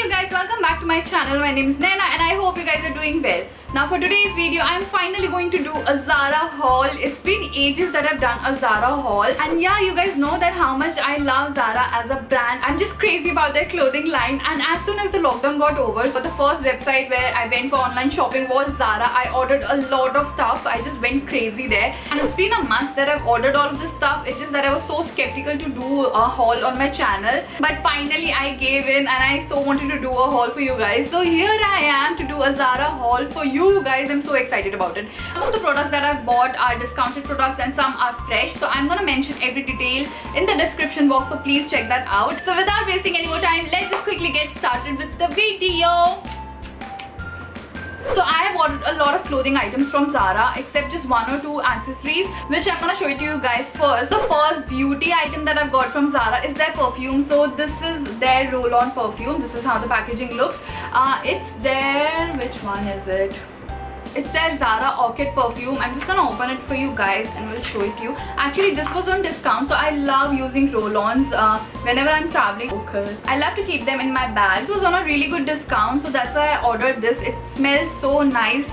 guys, welcome back to my channel. My name is Naina and I hope you guys are doing well. Now for today's video, I'm finally going to do a Zara haul. It's been ages that I've done a Zara haul, and yeah, you guys know that how much I love Zara as a brand. I'm just crazy about their clothing line, and as soon as the lockdown got over, so the first website where I went for online shopping was Zara. I ordered a lot of stuff. I just went crazy there, and it's been a month that I've ordered all of this stuff. It's just that I was so skeptical to do a haul on my channel, but finally I gave in and I so wanted to do a haul for you guys. So here I am to do a Zara haul for you guys. I'm so excited about it. Some of the products that I've bought are discounted products and some are fresh, so I'm gonna mention every detail in the description box, so please check that out. So without wasting any more time, let's just quickly get started with the video. So I have ordered a lot of clothing items from Zara, except just one or two accessories, which I'm gonna show it to you guys first. The first beauty item that I've got from Zara is their perfume. So this is their roll-on perfume. This is how the packaging looks. It's their, which one is it? It's their Zara Orchid perfume. I'm just gonna open it for you guys and we'll show it to you. Actually, this was on discount, so I love using roll-ons whenever I'm traveling. I love to keep them in my bag. This was on a really good discount, so that's why I ordered this. It smells so nice.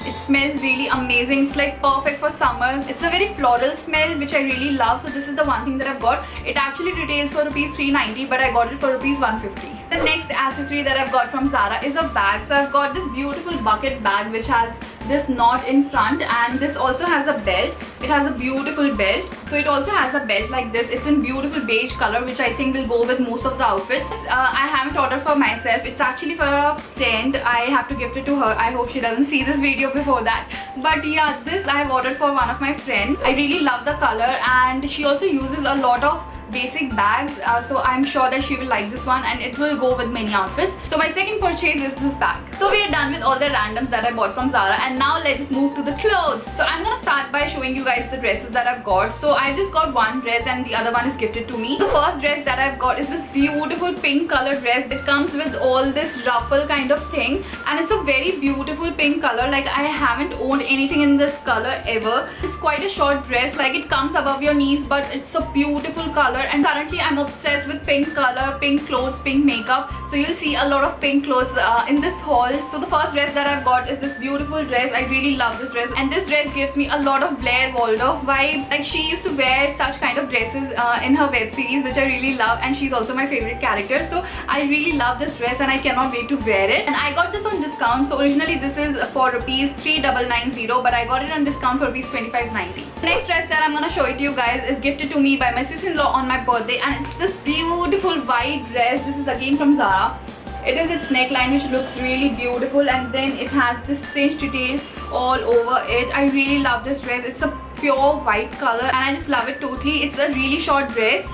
It smells really amazing. It's like perfect for summers. It's a very floral smell, which I really love. So this is the one thing that I've got. It actually retails for rupees 390, but I got it for rupees 150. The next accessory that I've got from Zara is a bag. So I've got this beautiful bucket bag which has this knot in front, and this also has a belt. It has a beautiful belt. So it also has a belt like this. It's in beautiful beige color, which I think will go with most of the outfits. I haven't ordered for myself. It's actually for a friend. I have to gift it to her. I hope she doesn't see this video before that. But yeah, this I have ordered for one of my friends. I really love the color, and she also uses a lot of basic bags, so I'm sure that she will like this one and it will go with many outfits. So my second purchase is this bag. So we are done with all the randoms that I bought from Zara, and now let's just move to the clothes. So I'm gonna start by showing you guys the dresses that I've got. So I just got one dress and the other one is gifted to me. The first dress that I've got is this beautiful pink color dress that comes with all this ruffle kind of thing, and it's a very beautiful pink color. Like, I haven't owned anything in this color ever. It's quite a short dress, like it comes above your knees, but it's a beautiful color. And currently I'm obsessed with pink color, pink clothes, pink makeup, so you'll see a lot of pink clothes in this haul. So the first dress that I've got is this beautiful dress. I really love this dress, and this dress gives me a lot of Blair Waldorf vibes. Like, she used to wear such kind of dresses in her web series, which I really love, and she's also my favorite character. So I really love this dress and I cannot wait to wear it. And I got this on discount. So originally this is for rupees 3990, but I got it on discount for rupees 2590. The next dress that I'm gonna show it to you guys is gifted to me by my sister-in-law on my birthday, and it's this beautiful white dress. This is again from Zara. It is its neckline, which looks really beautiful, and then it has this cinch detail all over it. I really love this dress. It's a pure white color and I just love it totally. It's a really short dress.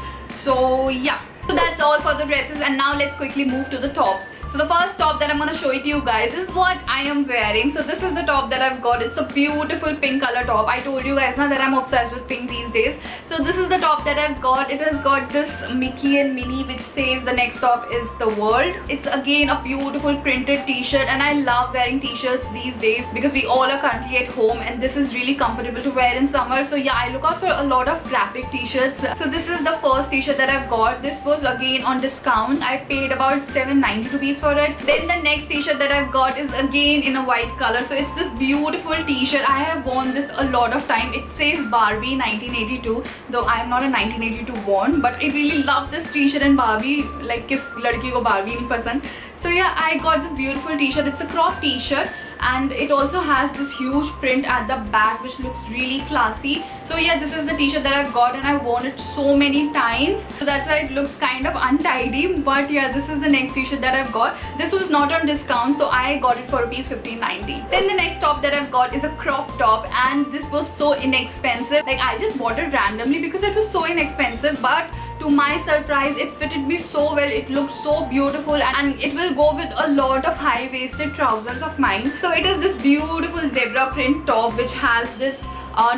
So yeah, so that's all for the dresses, and now let's quickly move to the tops. So the first top that I'm gonna show it to you guys is what I am wearing. So this is the top that I've got. It's a beautiful pink color top. I told you guys now that I'm obsessed with pink these days. So this is the top that I've got. It has got this Mickey and Minnie, which says the next stop is the world. It's again a beautiful printed t-shirt, and I love wearing t-shirts these days because we all are currently at home, and this is really comfortable to wear in summer. So yeah, I look out for a lot of graphic t-shirts. So this is the first t-shirt that I've got. This was again on discount. I paid about 790 rupees for it. Then the next t-shirt that I've got is again in a white color. So it's this beautiful t-shirt. I have worn this a lot of time. It says Barbie 1982, though I'm not a 1982 born, but I really love this t-shirt and Barbie. Like, kis ladki ko Barbie nahi pasand. So yeah, I got this beautiful t-shirt. It's a crop t-shirt, and it also has this huge print at the back, which looks really classy. So yeah, this is the t-shirt that I've got, and I've worn it so many times, so that's why it looks kind of untidy. But yeah, this is the next t-shirt that I've got. This was not on discount, so I got it for rupees 1590. Then the next top that I've got is a crop top, and this was so inexpensive. Like, I just bought it randomly because it was so inexpensive, but to my surprise, it fitted me so well. It looked so beautiful, and it will go with a lot of high-waisted trousers of mine. So it is this beautiful zebra print top, which has this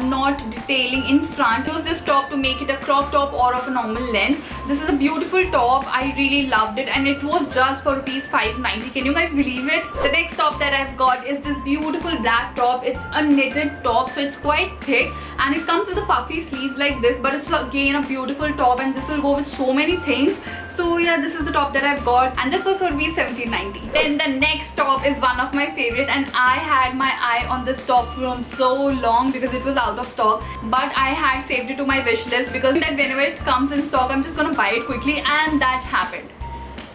knot detailing in front. Use this top to make it a crop top or of a normal length. This is a beautiful top. I really loved it, and it was just for rupees 590. Can you guys believe it? The next top that I've got is this beautiful black top. It's a knitted top, so it's quite thick, and it comes with a puffy sleeves like this, but it's again a beautiful top, and this will go with so many things. So yeah, this is the top that I've got, and this was for me 1790. Then the next top is one of my favorite, and I had my eye on this top from so long because it was out of stock, but I had saved it to my wish list because that whenever it comes in stock, I'm just gonna buy it quickly, and that happened.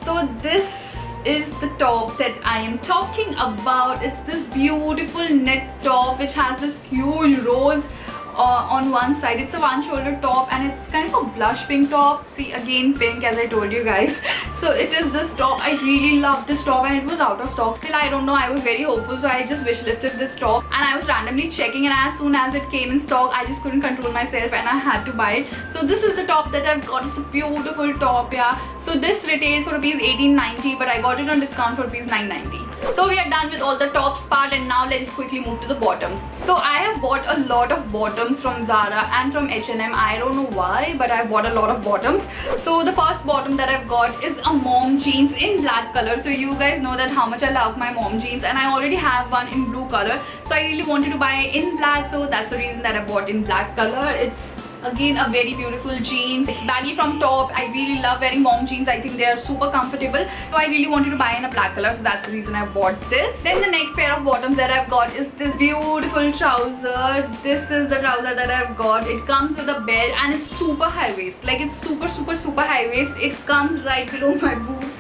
So this is the top that I am talking about. It's this beautiful knit top which has this huge rose on one side. It's a one shoulder top, and it's kind of a blush pink top. See, again pink, as I told you guys. So it is this top. I really love this top, and it was out of stock. Still, I don't know, I was very hopeful, so I just wish listed this top, and I was randomly checking, and as soon as it came in stock, I just couldn't control myself and I had to buy it. So this is the top that I've got. It's a beautiful top, yeah. So this retailed for rupees 1890, but I got it on discount for rupees 990. So we are done with all the tops part, and now let's quickly move to the bottoms. So I have bought a lot of bottoms from Zara and from H&M. I don't know why, but I've bought a lot of bottoms. So the first bottom that I've got is a mom jeans in black color. So you guys know that how much I love my mom jeans, and I already have one in blue color. So I really wanted to buy in black, so that's the reason that I bought in black color. It's again a very beautiful jeans. It's baggy from top. I really love wearing mom jeans. I think they are super comfortable, so I really wanted to buy in a black color, so that's the reason I bought this. Then the next pair of bottoms that I've got is this beautiful trouser. This is the trouser that I've got. It comes with a belt, and it's super high waist. Like, it's super high waist. It comes right below my boobs.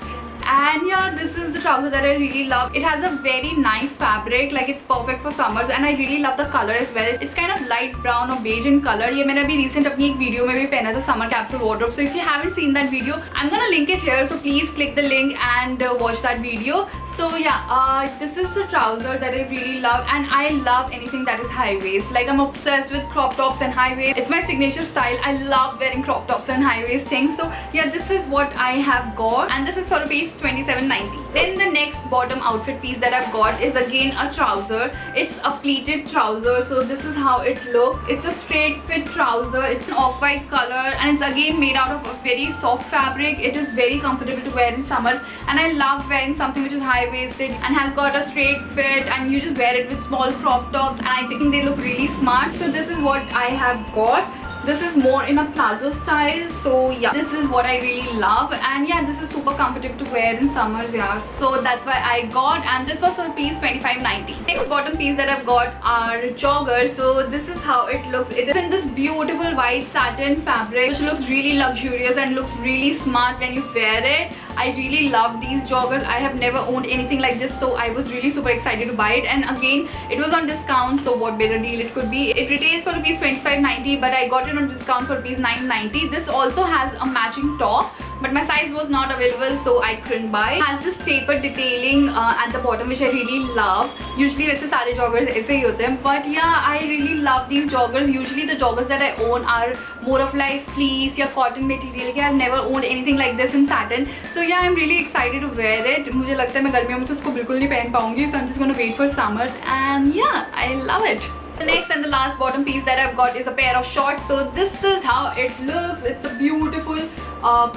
And yeah, this is the trouser that I really love. It has a very nice fabric, like it's perfect for summers, and I really love the color as well. It's kind of light brown or beige in color. ये मैंने अभी recent अपनी एक video में भी पहना था, summer capsule wardrobe. So if you haven't seen that video, I'm gonna link it here. So please click the link and watch that video. So yeah, this is the trouser that I really love, and I love anything that is high waist. Like, I'm obsessed with crop tops and high waist. It's my signature style. I love wearing crop tops and high waist things. So yeah, this is what I have got, and this is for rupees 2790. Then the next bottom outfit piece that I've got is again a trouser. It's a pleated trouser. So this is how it looks. It's a straight fit trouser. It's an off-white color, and it's again made out of a very soft fabric. It is very comfortable to wear in summers, and I love wearing something which is high waisted and has got a straight fit, and you just wear it with small crop tops, and I think they look really smart. So this is what I have got. This is more in a plazo style. So yeah, this is what I really love, and yeah, this is super comfortable to wear in summers, yeah. So that's why I got, and this was for piece 2590. Next bottom piece that I've got are joggers. So this is how it looks. It is in this beautiful white satin fabric, which looks really luxurious and looks really smart when you wear it. I really love these joggers. I have never owned anything like this, so I was really super excited to buy it. And again, it was on discount, so what better deal it could be. It retails for rupees 2590, but I got it on discount for rupees 990. This also has a matching top, but my size was not available, so I couldn't buy. It has this tapered detailing at the bottom, which I really love. Usually वैसे सारे joggers ऐसे ही होते हैं, but yeah, I really love these joggers. Usually the joggers that I own are more of like fleece या cotton material. I've never owned anything like this in satin. So yeah, I'm really excited to wear it. मुझे लगता है मैं गर्मियों में तो इसको बिल्कुल नहीं पहन पाऊंगी, so I'm just gonna wait for summer, and yeah, I love it. The next and the last bottom piece that I've got is a pair of shorts. So this is how it looks. It's a beautiful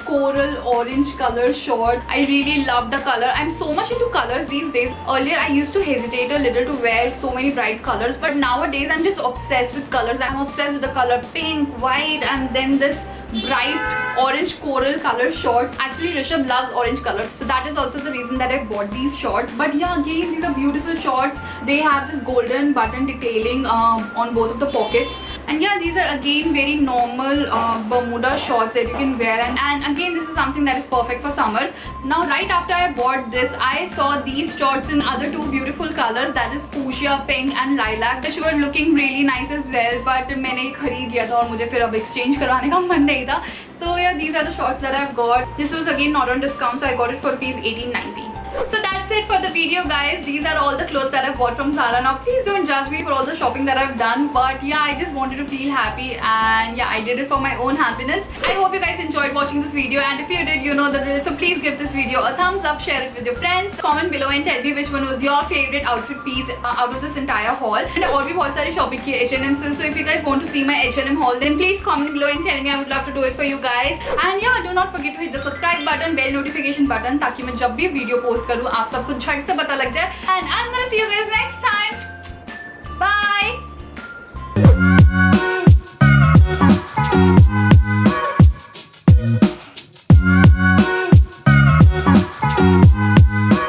coral orange color short. I really love the color. I'm so much into colors these days. Earlier I used to hesitate a little to wear so many bright colors, but nowadays I'm just obsessed with colors. I'm obsessed with the color pink, white, and then this bright orange coral color shorts. Actually, Rishabh loves orange color, so that is also the reason that I bought these shorts. But yeah, again, these are beautiful shorts. They have this golden button detailing on both of the pockets. And yeah, these are again very normal Bermuda shorts that you can wear, and again, this is something that is perfect for summers. Now right after I bought this, I saw these shorts in other two beautiful colors, that is fuchsia pink and lilac, which were looking really nice as well, but मैंने खरीद लिया था और मुझे फिर अब exchange करवाने का मन नहीं था. So yeah, these are the shorts that I've got. This was again not on discount, so I got it for rupees 1890. So that's it for the video, guys. These are all the clothes that I've bought from Zara. Now please don't judge me for all the shopping that I've done, but yeah, I just wanted to feel happy, and yeah, I did it for my own happiness. I hope you guys enjoyed watching this video, and if you did, you know the drill. So please give this video a thumbs up, share it with your friends, comment below and tell me which one was your favorite outfit piece out of this entire haul. And और भी बहुत सारी shopping की H&M से, so if you guys want to see my H&M haul, then please comment below and tell me. I would love to do it for you guys. And yeah, do not forget to hit the subscribe button, bell notification button, ताकि मैं जब भी video post करूँ आप सबको झट से पता लग जाए. And I'm gonna see you guys next time. Bye.